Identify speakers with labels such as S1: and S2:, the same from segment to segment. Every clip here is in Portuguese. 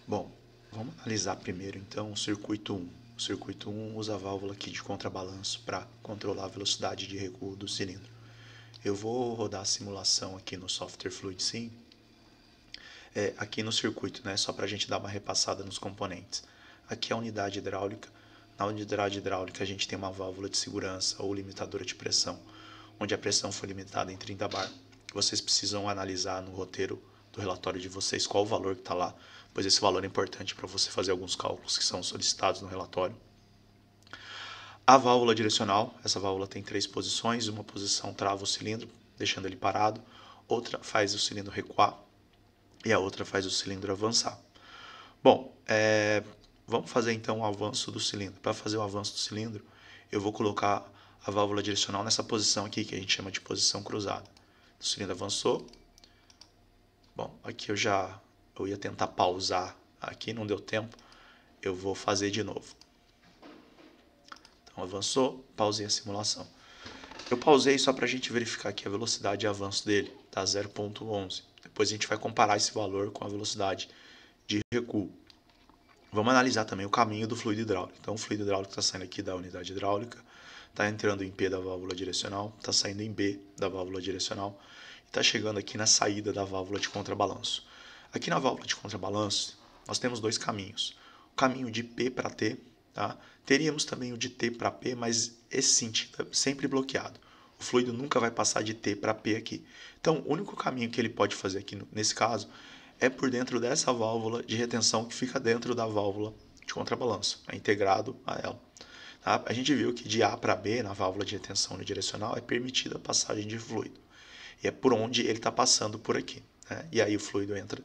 S1: Bom, vamos analisar primeiro então o circuito 1. O circuito 1 usa a válvula aqui de contrabalanço para controlar a velocidade de recuo do cilindro. Eu vou rodar a simulação aqui no software FluidSim, aqui no circuito, né, só para a gente dar uma repassada nos componentes. Aqui é a unidade hidráulica. Na unidade hidráulica a gente tem uma válvula de segurança ou limitadora de pressão, onde a pressão foi limitada em 30 bar. Vocês precisam analisar no roteiro do relatório de vocês qual o valor que está lá, pois esse valor é importante para você fazer alguns cálculos que são solicitados no relatório. A válvula direcional, essa válvula tem 3 posições, uma posição trava o cilindro, deixando ele parado, outra faz o cilindro recuar e a outra faz o cilindro avançar. Bom, vamos fazer então o avanço do cilindro. Para fazer o avanço do cilindro, eu vou colocar a válvula direcional nessa posição aqui, que a gente chama de posição cruzada. O cilindro avançou. Bom, aqui eu ia tentar pausar aqui, não deu tempo. Eu vou fazer de novo. Então avançou, pausei a simulação. Eu pausei só para a gente verificar aqui a velocidade de avanço dele, tá 0,11. Depois a gente vai comparar esse valor com a velocidade de recuo. Vamos analisar também o caminho do fluido hidráulico. Então o fluido hidráulico está saindo aqui da unidade hidráulica, está entrando em P da válvula direcional, está saindo em B da válvula direcional e está chegando aqui na saída da válvula de contrabalanço. Aqui na válvula de contrabalanço nós temos dois caminhos. O caminho de P para T, tá? Teríamos também o de T para P, mas esse sentido é sempre bloqueado. O fluido nunca vai passar de T para P aqui. Então o único caminho que ele pode fazer aqui nesse caso é por dentro dessa válvula de retenção que fica dentro da válvula de contrabalanço, é integrado a ela. Tá? A gente viu que de A para B, na válvula de retenção unidirecional, é permitida a passagem de fluido. E é por onde ele está passando por aqui. Né? E aí o fluido entra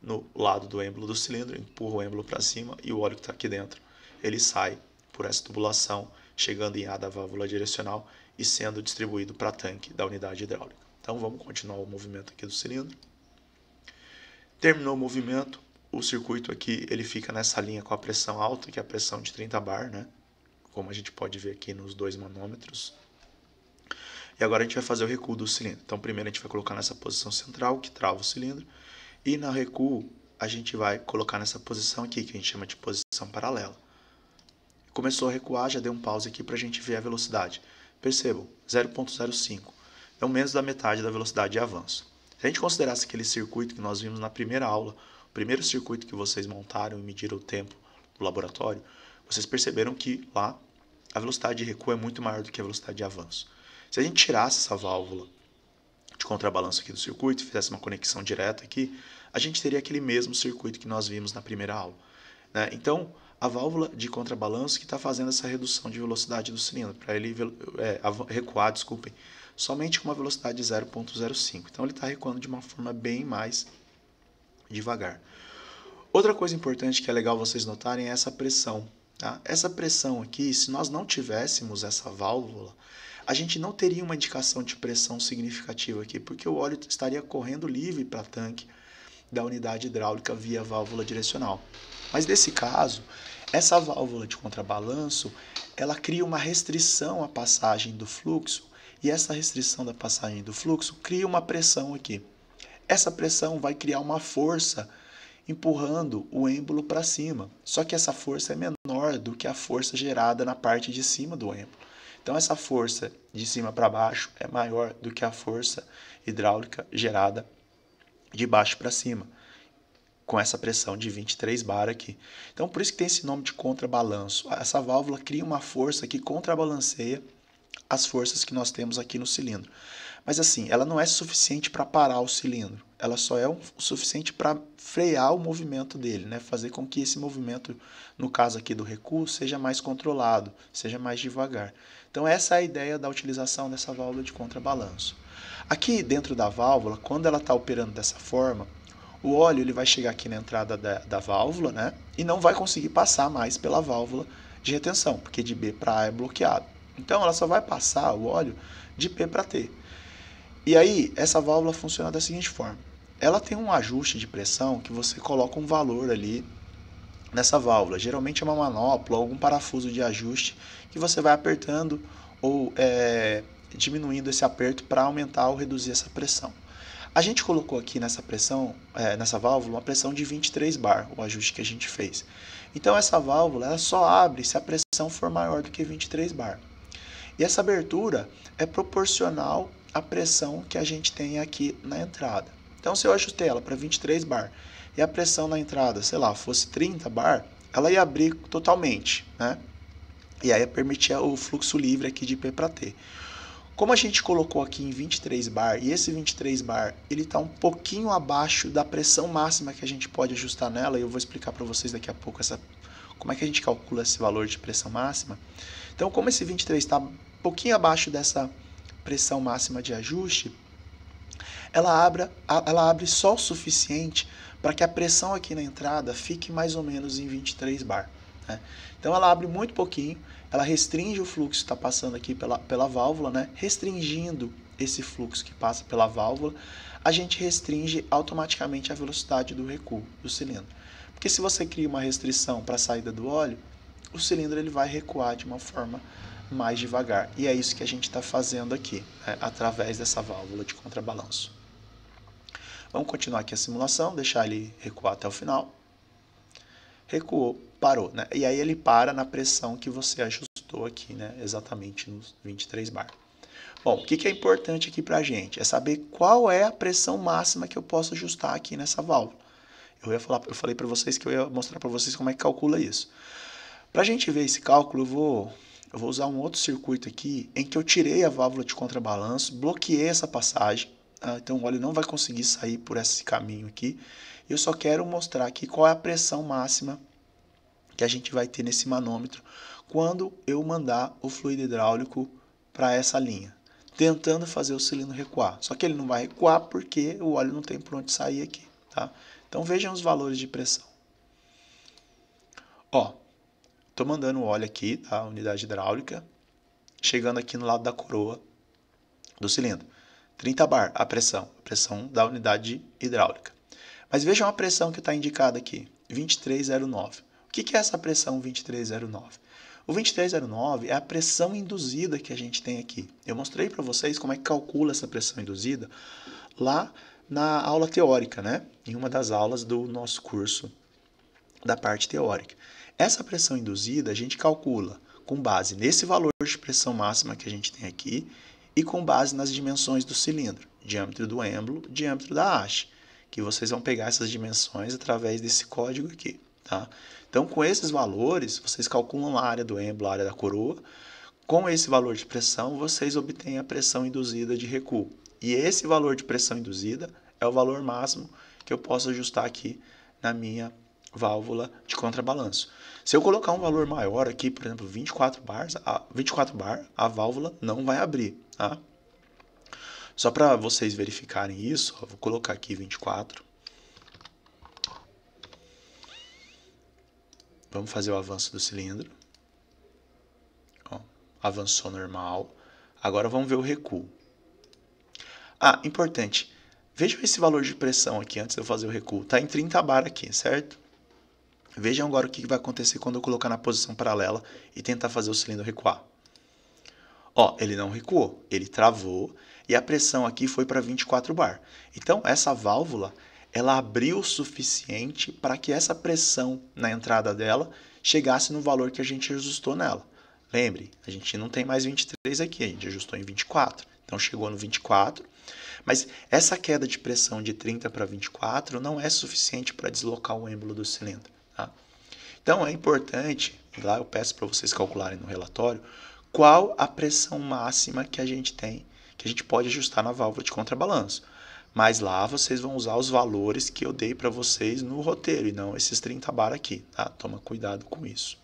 S1: no lado do êmbolo do cilindro, empurra o êmbolo para cima e o óleo que está aqui dentro, ele sai por essa tubulação, chegando em A da válvula direcional e sendo distribuído para tanque da unidade hidráulica. Então vamos continuar o movimento aqui do cilindro. Terminou o movimento, o circuito aqui ele fica nessa linha com a pressão alta, que é a pressão de 30 bar, né? Como a gente pode ver aqui nos 2 manômetros. E agora a gente vai fazer o recuo do cilindro. Então primeiro a gente vai colocar nessa posição central, que trava o cilindro, e na recuo a gente vai colocar nessa posição aqui, que a gente chama de posição paralela. Começou a recuar, já dei um pause aqui para a gente ver a velocidade. Percebam, 0,05, é menos da metade da velocidade de avanço. Se a gente considerasse aquele circuito que nós vimos na primeira aula, o primeiro circuito que vocês montaram e mediram o tempo do laboratório, vocês perceberam que lá a velocidade de recuo é muito maior do que a velocidade de avanço. Se a gente tirasse essa válvula de contrabalanço aqui do circuito e fizesse uma conexão direta aqui, a gente teria aquele mesmo circuito que nós vimos na primeira aula. Né? Então, a válvula de contrabalanço que está fazendo essa redução de velocidade do cilindro, para ele recuar, somente com uma velocidade de 0,05. Então ele está recuando de uma forma bem mais devagar. Outra coisa importante que é legal vocês notarem é essa pressão. Tá? Essa pressão aqui, se nós não tivéssemos essa válvula, a gente não teria uma indicação de pressão significativa aqui, porque o óleo estaria correndo livre para tanque da unidade hidráulica via válvula direcional. Mas nesse caso, essa válvula de contrabalanço, ela cria uma restrição à passagem do fluxo, e essa restrição da passagem do fluxo cria uma pressão aqui. Essa pressão vai criar uma força empurrando o êmbolo para cima. Só que essa força é menor do que a força gerada na parte de cima do êmbolo. Então essa força de cima para baixo é maior do que a força hidráulica gerada de baixo para cima, com essa pressão de 23 bar aqui. Então por isso que tem esse nome de contrabalanço. Essa válvula cria uma força que contrabalanceia as forças que nós temos aqui no cilindro. Mas assim, ela não é suficiente para parar o cilindro. Ela só é o suficiente para frear o movimento dele, né? Fazer com que esse movimento, no caso aqui do recuo, seja mais controlado, seja mais devagar. Então essa é a ideia da utilização dessa válvula de contrabalanço. Aqui dentro da válvula, quando ela está operando dessa forma, o óleo ele vai chegar aqui na entrada da válvula, né? E não vai conseguir passar mais pela válvula de retenção, porque de B para A é bloqueado. Então ela só vai passar o óleo de P para T. E aí essa válvula funciona da seguinte forma. Ela tem um ajuste de pressão que você coloca um valor ali nessa válvula. Geralmente é uma manopla ou algum parafuso de ajuste que você vai apertando ou diminuindo esse aperto para aumentar ou reduzir essa pressão. A gente colocou aqui nessa pressão, nessa válvula, uma pressão de 23 bar, o ajuste que a gente fez. Então essa válvula ela só abre se a pressão for maior do que 23 bar. E essa abertura é proporcional à pressão que a gente tem aqui na entrada. Então se eu ajustei ela para 23 bar e a pressão na entrada, sei lá, fosse 30 bar, ela ia abrir totalmente, né? E aí ia permitir o fluxo livre aqui de P para T. Como a gente colocou aqui em 23 bar, e esse 23 bar ele está um pouquinho abaixo da pressão máxima que a gente pode ajustar nela, e eu vou explicar para vocês daqui a pouco como é que a gente calcula esse valor de pressão máxima. Então, como esse 23 está um pouquinho abaixo dessa pressão máxima de ajuste, ela abre só o suficiente para que a pressão aqui na entrada fique mais ou menos em 23 bar. Né? Então ela abre muito pouquinho, ela restringe o fluxo que está passando aqui pela válvula, né? Restringindo esse fluxo que passa pela válvula, a gente restringe automaticamente a velocidade do recuo do cilindro. Porque se você cria uma restrição para a saída do óleo, o cilindro ele vai recuar de uma forma mais devagar. E é isso que a gente está fazendo aqui, né? Através dessa válvula de contrabalanço. Vamos continuar aqui a simulação, deixar ele recuar até o final. Recuou, parou, né? E aí ele para na pressão que você ajustou aqui, né? Exatamente nos 23 bar. Bom, o que é importante aqui pra gente? É saber qual é a pressão máxima que eu posso ajustar aqui nessa válvula. Eu falei para vocês que eu ia mostrar para vocês como é que calcula isso. Para a gente ver esse cálculo, eu vou usar um outro circuito aqui em que eu tirei a válvula de contrabalanço, bloqueei essa passagem, então o óleo não vai conseguir sair por esse caminho aqui. Eu só quero mostrar aqui qual é a pressão máxima que a gente vai ter nesse manômetro quando eu mandar o fluido hidráulico para essa linha, tentando fazer o cilindro recuar. Só que ele não vai recuar porque o óleo não tem por onde sair aqui, tá? Então vejam os valores de pressão. Ó, estou mandando o óleo aqui, tá? Unidade hidráulica, chegando aqui no lado da coroa do cilindro. 30 bar a pressão da unidade hidráulica. Mas vejam a pressão que está indicada aqui, 2309. O que é essa pressão 2309? O 2309 é a pressão induzida que a gente tem aqui. Eu mostrei para vocês como é que calcula essa pressão induzida lá na aula teórica, né? Em uma das aulas do nosso curso da parte teórica. Essa pressão induzida a gente calcula com base nesse valor de pressão máxima que a gente tem aqui e com base nas dimensões do cilindro, diâmetro do êmbolo, diâmetro da haste, que vocês vão pegar essas dimensões através desse código aqui, tá? Então, com esses valores, vocês calculam a área do êmbolo, a área da coroa. Com esse valor de pressão, vocês obtêm a pressão induzida de recuo. E esse valor de pressão induzida é o valor máximo que eu posso ajustar aqui na minha válvula de contrabalanço. Se eu colocar um valor maior aqui, por exemplo, 24 bar, a válvula não vai abrir, tá? Só para vocês verificarem isso, vou colocar aqui 24. Vamos fazer o avanço do cilindro. Ó, avançou normal. Agora vamos ver o recuo. Ah, importante. Vejam esse valor de pressão aqui antes de eu fazer o recuo. Está em 30 bar aqui, certo? Vejam agora o que vai acontecer quando eu colocar na posição paralela e tentar fazer o cilindro recuar. Ó, ele não recuou, ele travou e a pressão aqui foi para 24 bar. Então, essa válvula, ela abriu o suficiente para que essa pressão na entrada dela chegasse no valor que a gente ajustou nela. Lembre, a gente não tem mais 23 aqui, a gente ajustou em 24. Então, chegou no 24. Mas essa queda de pressão de 30 para 24 não é suficiente para deslocar o êmbolo do cilindro. Tá? Então, é importante, lá eu peço para vocês calcularem no relatório, qual a pressão máxima que a gente tem, que a gente pode ajustar na válvula de contrabalanço. Mas lá vocês vão usar os valores que eu dei para vocês no roteiro, e não esses 30 bar aqui, tá? Toma cuidado com isso.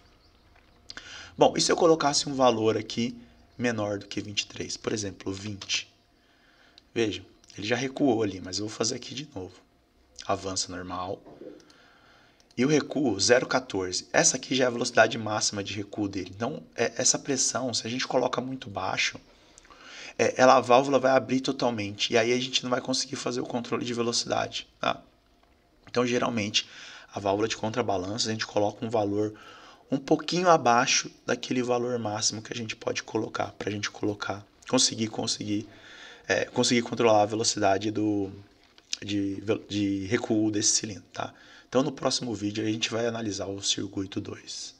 S1: Bom, e se eu colocasse um valor aqui menor do que 23, por exemplo, 20? Vejam, ele já recuou ali, mas eu vou fazer aqui de novo. Avança normal. E o recuo, 0,14. Essa aqui já é a velocidade máxima de recuo dele. Então, essa pressão, se a gente coloca muito baixo, a válvula vai abrir totalmente. E aí a gente não vai conseguir fazer o controle de velocidade. Tá? Então, geralmente, a válvula de contrabalanço, a gente coloca um valor um pouquinho abaixo daquele valor máximo que a gente pode colocar. Para a gente conseguir controlar a velocidade de recuo desse cilindro, tá? Então no próximo vídeo a gente vai analisar o circuito 2.